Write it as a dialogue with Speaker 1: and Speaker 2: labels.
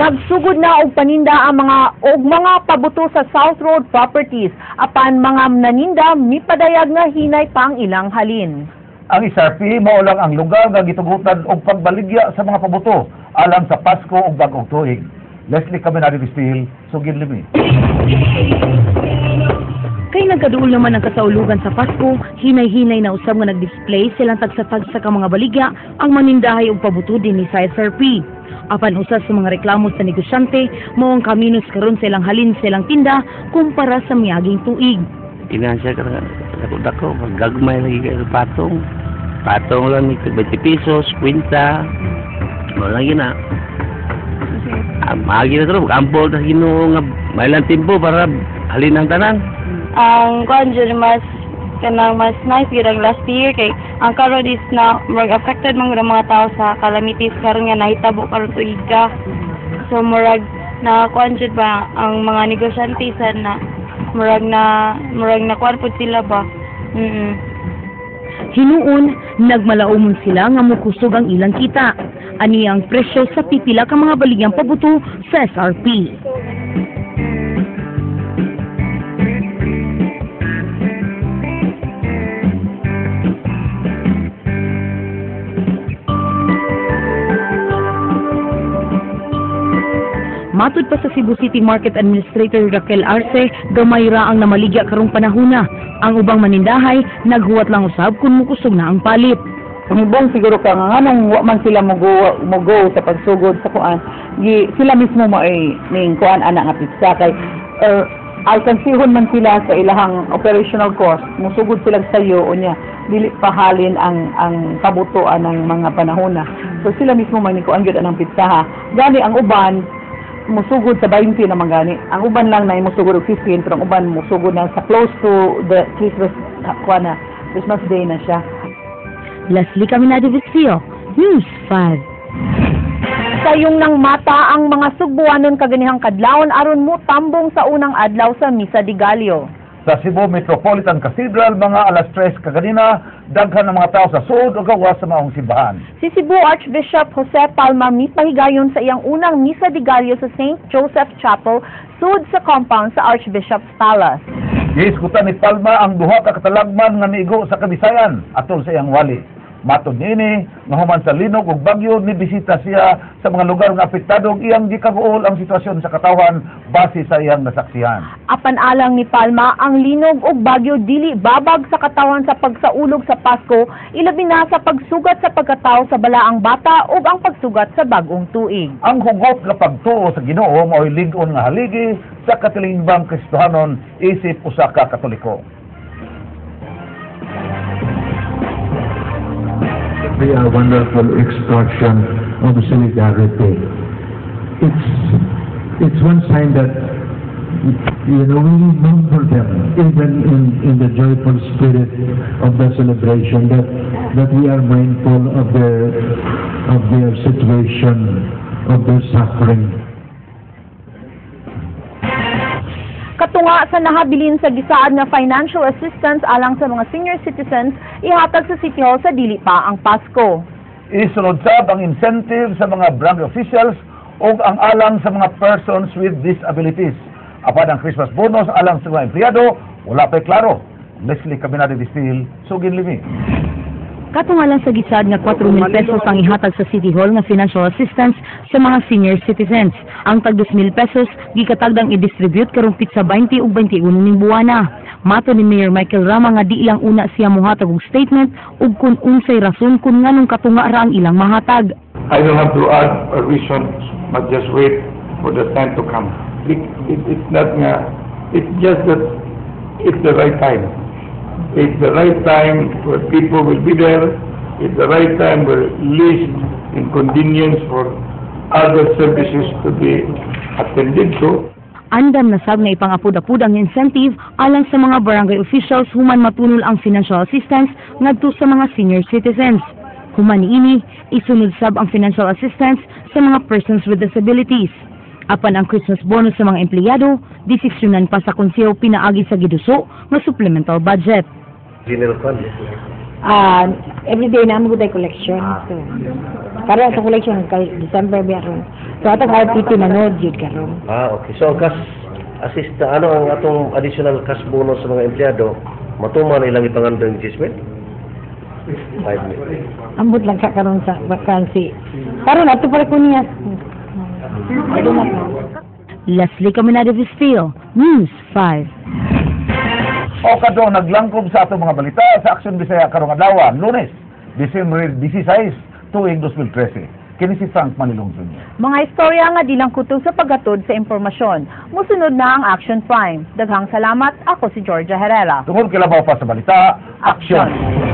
Speaker 1: Nagsugod na og paninda ang mga pabuto sa South Road Properties apan mga naninda mipadayag nga hinay pang ilang halin.
Speaker 2: Ang SRP mao lang ang lugar nga gitugutan og pagbaligya sa mga pabuto alang sa Pasko ug bag-ong tuig. Leslie Caminado Vistil, Sugin Limi.
Speaker 3: Kay nagkaduol naman ang kasaulugan sa Pasko, hinay-hinay na usab nga nag-display silang tagsa-tagsa ka mga baligya ang manindahay og pabuto din ni sa SRP. Apan usas sa mga reklamo sa negosyante, mao ang kaminos karon sa ilang halin sa ilang tinda kumpara sa miaging tuig.
Speaker 4: Inansya ka dako gagmay lagi ka patong. Patong lang ni 20 pesos, kwenta. Wala lagi na. Magi na ito, ampol na Ginoo nga may lang timpo para halin ang tanan.
Speaker 5: Ang konjur mas nice girang last year kay ang karon is na affected man ang mga tao sa calamities karon nga nahitabo karon tuig ka. So murag na konjur ba ang mga negosyante na murag na kuan pud sila ba.
Speaker 3: Hinuon, nagmalaumon sila nga mukusog ang ilang kita. Ani ang presyo sa pipila ka mga baligyang pabuto sa SRP. Matud pa sa Cebu City Market Administrator Raquel Arce, gamay ra ang namaligya karong panahona. Ang ubang manindahay, naghuwat lang usab kung mukusog na ang palit.
Speaker 6: Pangibong siguro ka nga nang wa man sila mugo sa pagsugod sa kuan. Sila mismo mo ay ning kuan ana nga pizza kay alkansihon man sila sa ilahang operational cost. Musugod sila sayo unya dili pahalin ang kabutuan ng mga panahona. So sila mismo man ni kuan gyud anang pizza ha. Gani ang uban musugod sa 20 naman gani. Ang uban lang na musugod og 15 pero ang uban musugod na sa close to the Christmas Christmas Day na siya.
Speaker 3: Leslie Caminado Vistil, News 5.
Speaker 1: Sayong nang mata ang mga Sugbuanon kaganihang kadlawon aron mo tambong sa unang adlaw sa Misa de Gallo.
Speaker 2: Sa Cebu Metropolitan Cathedral, mga alas 3 kaganina, daghan ng mga tao sa suod o gawas sa maong simbahan.
Speaker 1: Si Cebu Archbishop Jose Palma mipahigayon sa iyang unang Misa de Gallo sa St. Joseph Chapel sud sa compound sa Archbishop's Palace.
Speaker 2: Giisgutan ni Palma ang duha ka katalagman nga niigo sa Kabisayan atol sa iyang wali. Matod niini nga human sa linog ug bagyo ni bisita siya sa mga lugar nga apektado ug iyang gikaguol ang sitwasyon sa katawhan base sa iyang nasaksihan.
Speaker 1: Apan alang ni Palma ang linog ug bagyo dili babag sa katawhan sa pagsaulog sa Pasko, ilabi na sa pagsugat sa pagkatao sa balaang bata ug ang pagsugat sa bag-ong tuig.
Speaker 2: Ang hugot nga pagtuo sa Ginoo mao'y lig-on nga haligi sa katilingban Kristohanon isip usa ka Katoliko.
Speaker 7: Be a wonderful expression of solidarity. It's one sign that we remember them even in the joyful spirit of the celebration that we are mindful of their situation, of their suffering.
Speaker 1: Katunga sa nahabilin sa gisaad nga financial assistance alang sa mga senior citizens, ihatag sa City Hall sa dili pa ang Pasko.
Speaker 2: Isunod sab ang incentive sa mga barangay officials o ang alang sa mga persons with disabilities. Apan ang Christmas bonus alang sa mga empleyado, wala pa'y klaro. Leslie Caminado Vistil, Sugin Limi.
Speaker 3: Katunga lang sa gisaad nga 4,000 pesos ang ihatag sa City Hall nga financial assistance sa mga senior citizens. Ang tag 2,000 pesos gikatagdang i-distribute karong pitsa 20 ug 21 ning buwana. Mato ni Mayor Michael Rama nga di ilang una siya mohatag og statement ug kun unsay rason kun nganong katunga ra ang ilang mahatag.
Speaker 8: I don't have to add a reason, but just wait for the time to come. It's not nga, it's just that it's the right time. It's the right time where people will be there. It's the right time where least inconvenience for other services to be attended to.
Speaker 3: Andam na sab nga ipangapud-apud ang incentive alang sa mga barangay officials human matunol ang financial assistance ngadto sa mga senior citizens. Human niini, isunod sab ang financial assistance sa mga persons with disabilities. Apan ang Christmas bonus sa mga empleyado, desisyonan pa sa konseho pinaagi sa giduso nga supplemental budget.
Speaker 4: General fund.
Speaker 6: Every day na mo collection. So
Speaker 9: Para sa collection kay December biyaron. So atong RPT manood jud karon.
Speaker 10: Okay. So, cash assist, ano ang atong additional cash bonus sa mga empleyado? Matuman ilang ipangandang adjustment? 5 million.
Speaker 9: Ambot lang ka karon sa vacancy. Karon ato pa ko niya.
Speaker 3: Leslie Caminado Vistil, News 5.
Speaker 2: O kadong naglangkob sa atong mga balita sa Aksyon Bisaya karong adlaw, Lunes, December 16, tuig 2013. Kini si Frank Manilong Jr.
Speaker 1: Mga istorya nga di lang kutog sa paggatod sa impormasyon. Musunod na ang Action Prime. Daghang salamat, ako si Georgia Herrera.
Speaker 2: Tungod kilabaw pa sa balita, Aksyon!